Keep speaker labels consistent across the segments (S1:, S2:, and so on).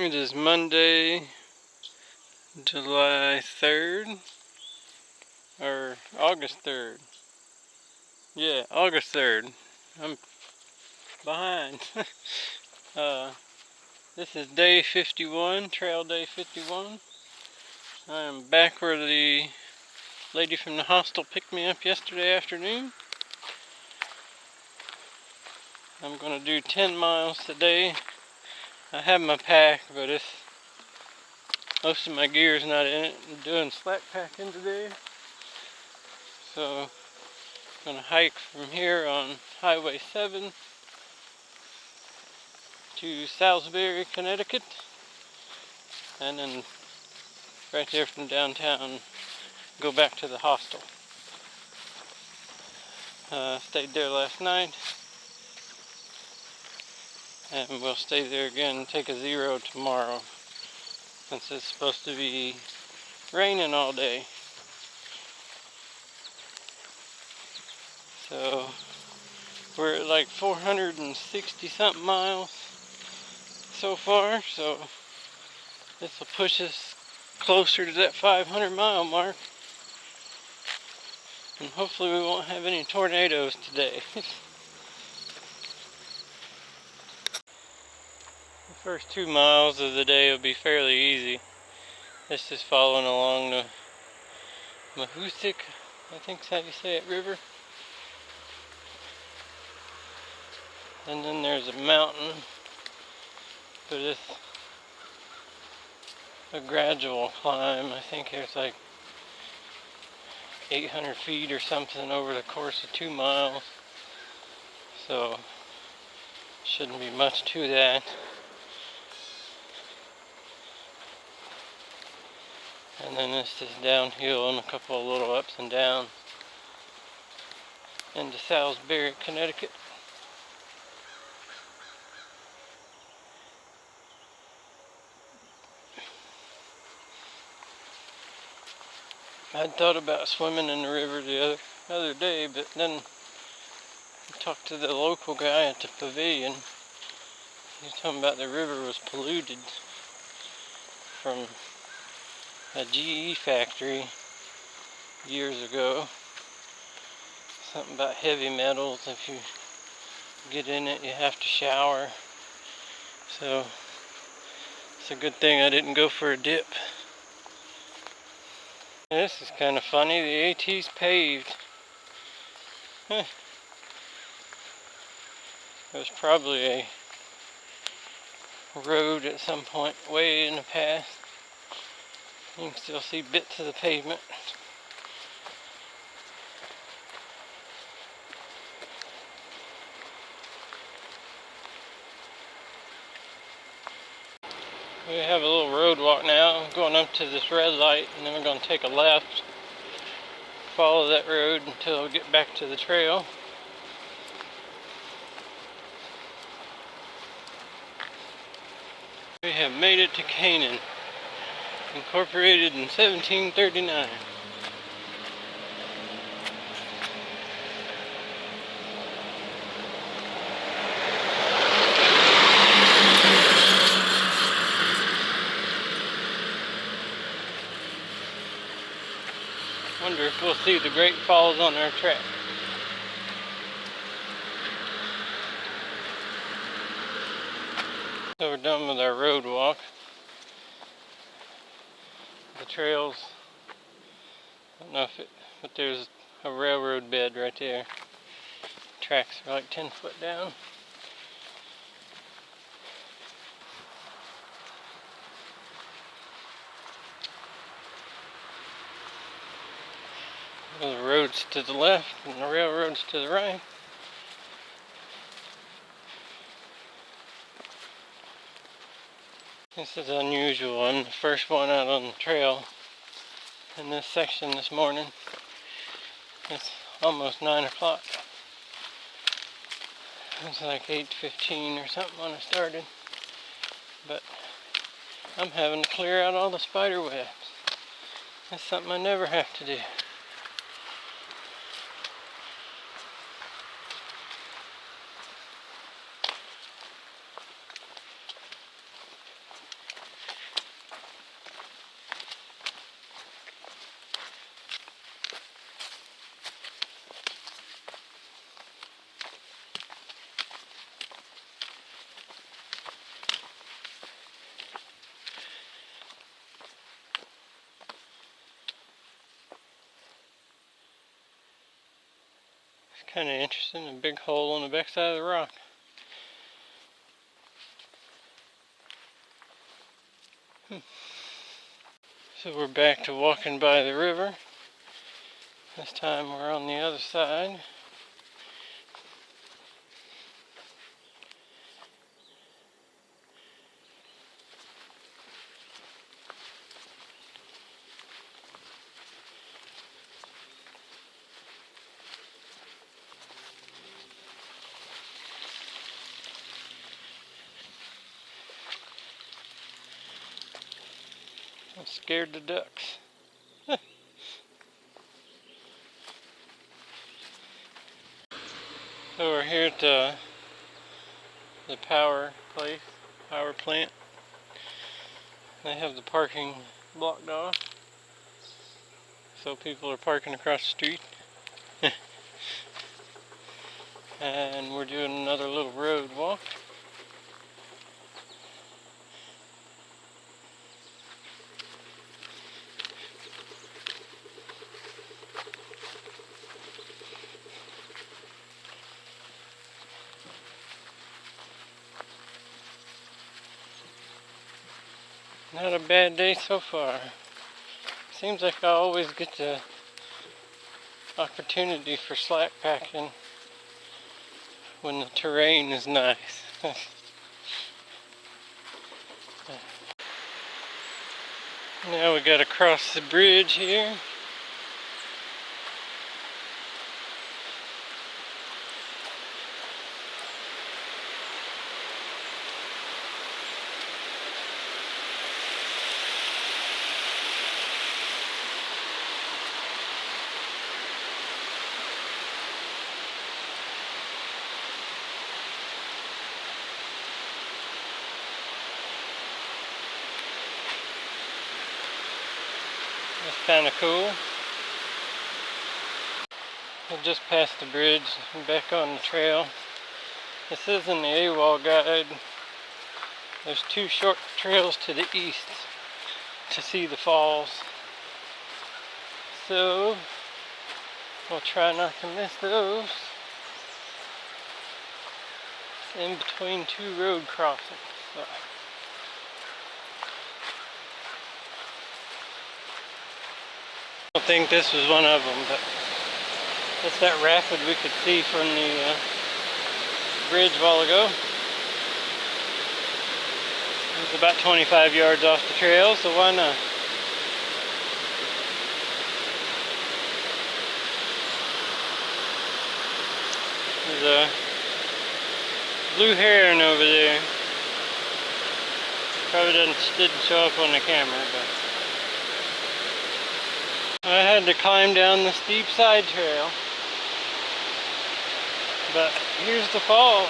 S1: It is Monday, July 3rd, or August 3rd. Yeah, August 3rd. I'm behind. This is day 51, trail day 51. I am back where the lady from the hostel picked me up yesterday afternoon. I'm going to do 10 miles today. I have my pack, but most of my gear is not in it. I'm doing slack packing today. So I'm going to hike from here on Highway 7 to Salisbury, Connecticut, and then right there from downtown go back to the hostel. Stayed there last night, and we'll stay there again and take a zero tomorrow, since it's supposed to be raining all day. So we're at like 460 something miles so far, so this will push us closer to that 500 mile mark, and hopefully we won't have any tornadoes today. The first 2 miles of the day will be fairly easy. It's just following along the Mahusik, I think is how you say it, river. And then there's a mountain, but it's a gradual climb. I think there's like 800 feet or something over the course of 2 miles. So shouldn't be much to that. And then this is downhill and a couple of little ups and downs into Salisbury, Connecticut. I'd thought about swimming in the river the other day, but then I talked to the local guy at the pavilion. He was talking about the river was polluted from a GE factory years ago. Something about heavy metals. If you get in it, you have to shower. So it's a good thing I didn't go for a dip. This is kind of funny. The AT's paved. It was probably a road at some point way in the past. You can still see bits of the pavement. We have a little road walk now, going up to this red light, and then we're going to take a left, follow that road until we get back to the trail. We have made it to Canaan, incorporated in 1739. Wonder if we'll see the Great Falls on our track. So we're done with our road walk. The trails, I don't know if it, but there's a railroad bed right there. Tracks are like 10 foot down. The roads to the left and the railroads to the right. This is unusual. I'm the first one out on the trail in this section this morning. It's almost 9 o'clock. It's like 8:15 or something when I started. But I'm having to clear out all the spider webs. That's something I never have to do. It's kind of interesting, a big hole on the backside of the rock. So we're back to walking by the river. This time we're on the other side. I'm scared of ducks. So we're here at the power place, power plant. They have the parking blocked off, so people are parking across the street. And we're doing another little road walk. Not a bad day so far. Seems like I always get the opportunity for slack packing when the terrain is nice. Now we gotta cross the bridge here. That's kind of cool. I just passed the bridge and back on the trail. It says in the AWOL guide there's 2 short trails to the east to see the falls. So we'll try not to miss those. It's in between 2 road crossings. So. I don't think this was one of them, but it's that rapid we could see from the bridge a while ago. It's about 25 yards off the trail, so why not? There's a blue heron over there. Probably didn't show up on the camera, but I had to climb down the steep side trail. But here's the fall.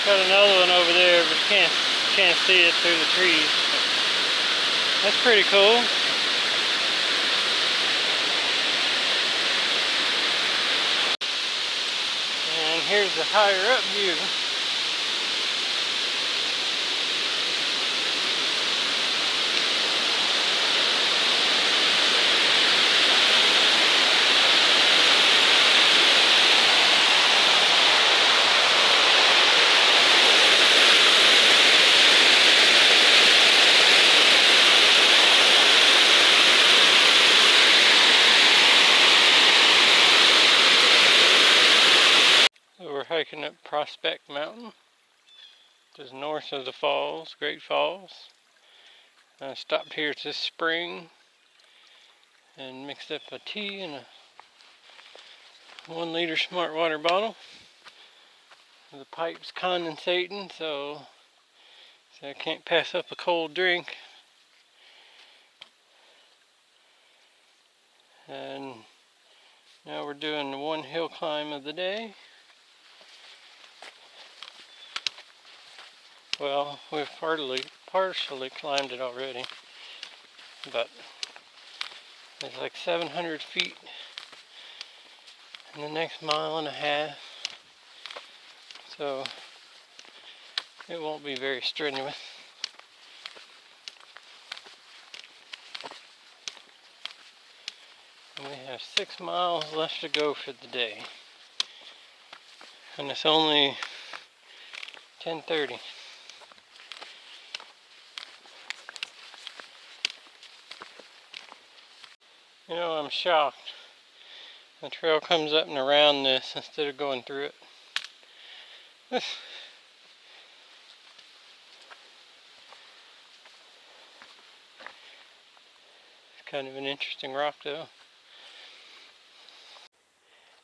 S1: Got another one over there, but you can't see it through the trees. That's pretty cool. And here's the higher up view. We're hiking up Prospect Mountain Just north of the falls, Great Falls. I stopped here this spring and mixed up a tea in a 1-liter smart water bottle. The pipe's condensating, so I can't pass up a cold drink. And now we're doing the one hill climb of the day. Well, we've partially climbed it already, but it's like 700 feet in the next mile and a half, so it won't be very strenuous. And we have 6 miles left to go for the day, and it's only 10:30. You know, I'm shocked. The trail comes up and around this instead of going through it. It's kind of an interesting rock though.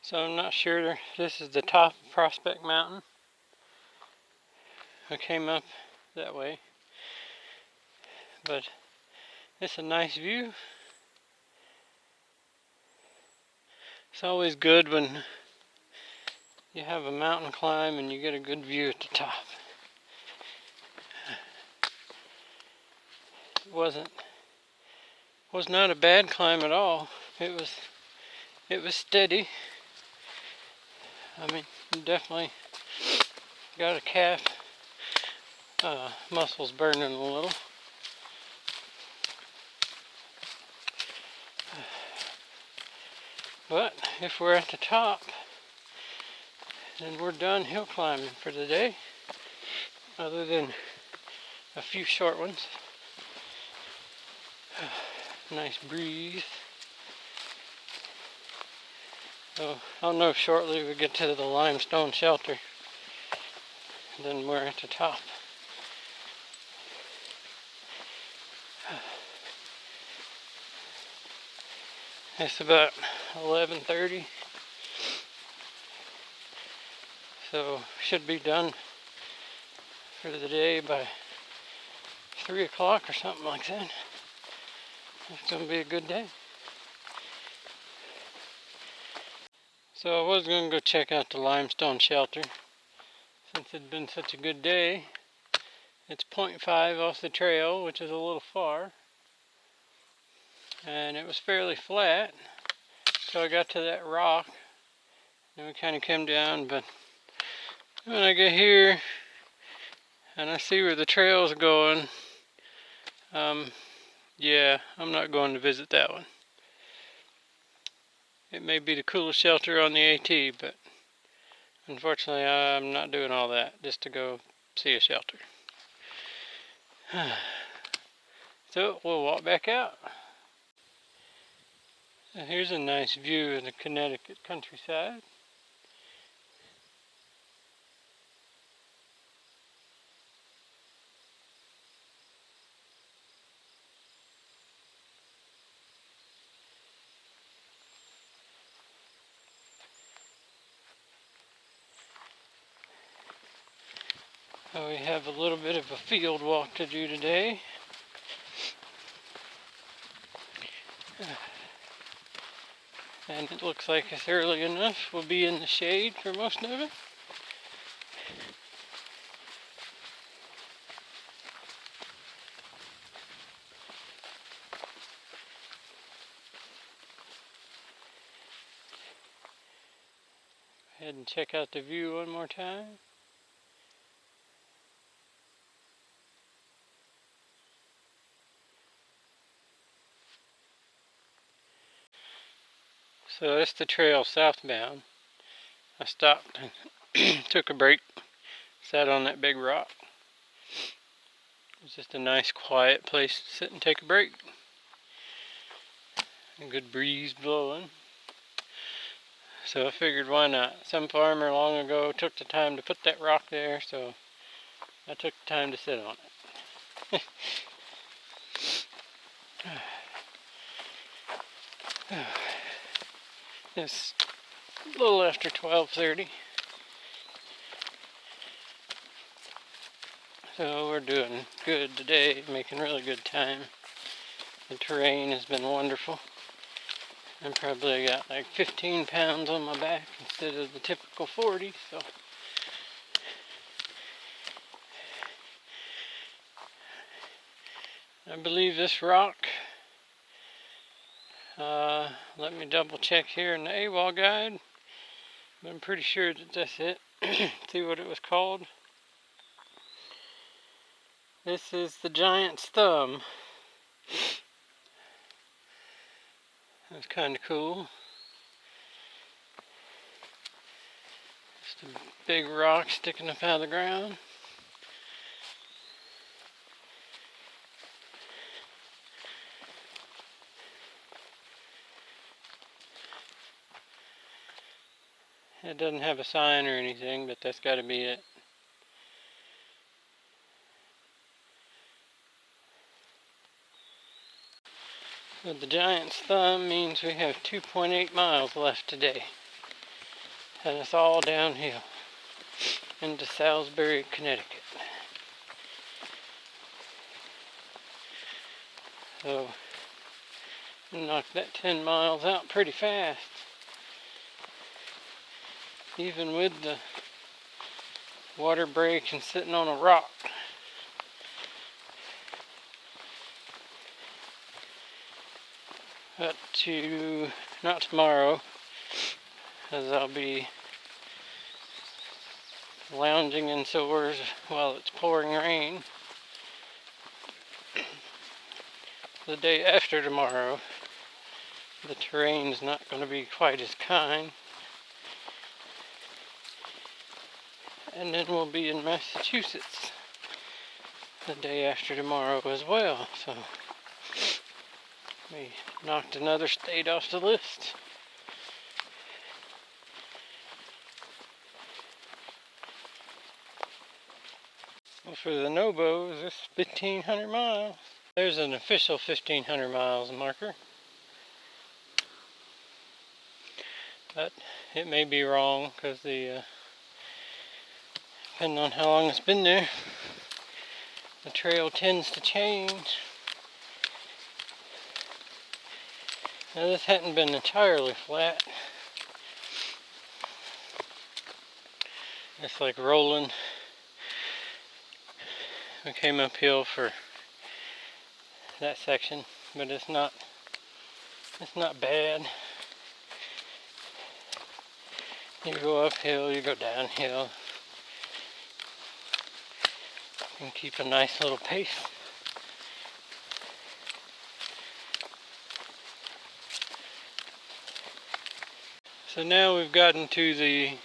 S1: So I'm not sure, this is the top of Prospect Mountain. I came up that way, but it's a nice view. It's always good when you have a mountain climb and you get a good view at the top. Was not a bad climb at all. It was steady. I mean, definitely got a calf muscles burning a little. But if we're at the top, then we're done hill climbing for the day, other than a few short ones. Nice breeze. So I'll know shortly we get to the limestone shelter, then we're at the top. It's about 11:30, so should be done for the day by 3 o'clock or something like that. It's gonna be a good day. So I was gonna go check out the limestone shelter since it'd been such a good day. It's 0.5 off the trail, which is a little far, and it was fairly flat. So I got to that rock, and we kind of came down, but when I get here and I see where the trail's going, yeah, I'm not going to visit that one. It may be the coolest shelter on the AT, but unfortunately I'm not doing all that just to go see a shelter. So we'll walk back out. And here's a nice view of the Connecticut countryside. So we have a little bit of a field walk to do today. And it looks like it's early enough. We'll be in the shade for most of it. Go ahead and check out the view one more time. So that's the trail southbound. I stopped and took a break, sat on that big rock. It's just a nice quiet place to sit and take a break. A good breeze blowing. So I figured why not. Some farmer long ago took the time to put that rock there, so I took the time to sit on it. It's a little after 12:30. So we're doing good today, making really good time. The terrain has been wonderful. I probably got like 15 pounds on my back instead of the typical 40, so I believe this rock, let me double check here in the AWOL guide, but I'm pretty sure that that's it. See what it was called. This is the Giant's Thumb. That's kind of cool. Just a big rock sticking up out of the ground. It doesn't have a sign or anything, but that's got to be it. So the Giant's Thumb means we have 2.8 miles left today. And it's all downhill into Salisbury, Connecticut. So, knock that 10 miles out pretty fast. Even with the water break and sitting on a rock. But not tomorrow, as I'll be lounging in sores while it's pouring rain. The day after tomorrow, the terrain's not going to be quite as kind. And then we'll be in Massachusetts the day after tomorrow as well. So we knocked another state off the list. Well, for the Nobos, this is 1,500 miles. There's an official 1,500 miles marker. But it may be wrong because depending on how long it's been there, the trail tends to change. Now this hadn't been entirely flat. It's like rolling. We came uphill for that section, but it's not bad. You go uphill, you go downhill, and keep a nice little pace. So now we've gotten to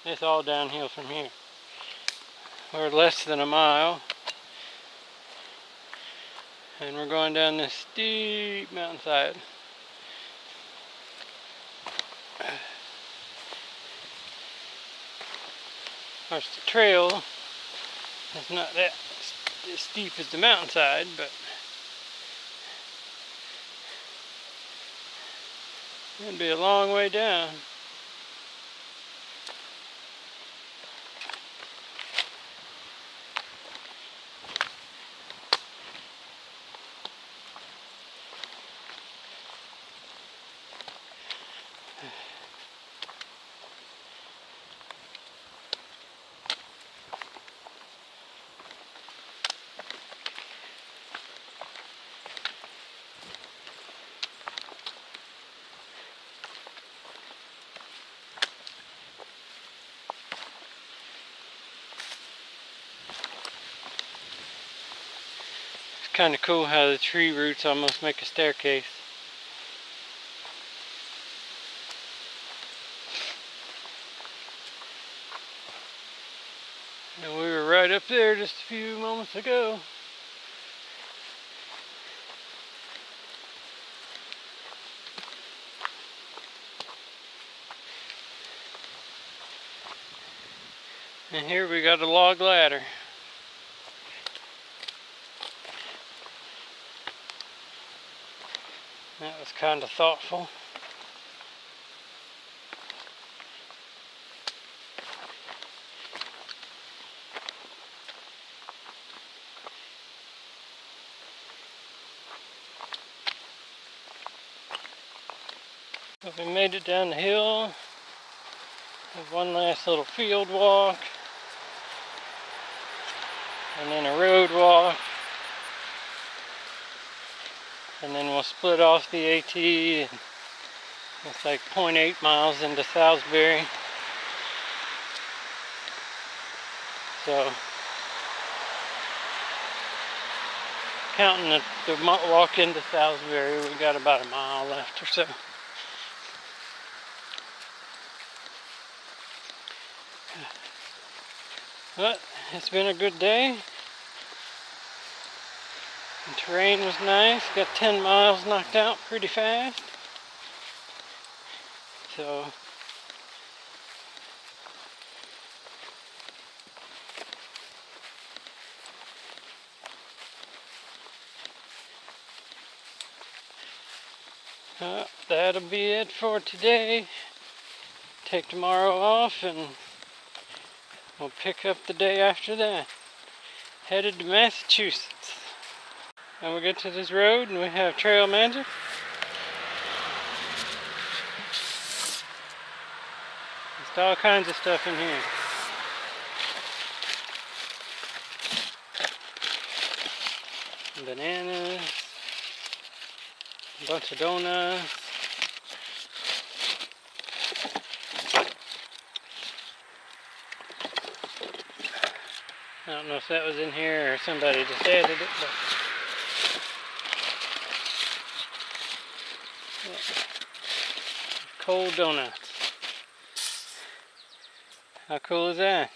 S1: it's all downhill from here. We're less than a mile, and we're going down this steep mountainside. Of course, the trail is not that as steep as the mountainside, but it'll be a long way down. Kind of cool how the tree roots almost make a staircase. And we were right up there just a few moments ago. And here we got a log ladder. That was kind of thoughtful. So we made it down the hill. Have one last little field walk. And then a road walk. And then we'll split off the AT. And it's like 0.8 miles into Salisbury. So, counting the walk into Salisbury, we got about a mile left or so. But it's been a good day. The terrain was nice. Got 10 miles knocked out pretty fast. So that'll be it for today. Take tomorrow off and we'll pick up the day after that. Headed to Massachusetts. And we get to this road and we have trail magic. There's all kinds of stuff in here. Bananas, a bunch of donuts. I don't know if that was in here or somebody just added it, but yeah. Cold donuts. How cool is that?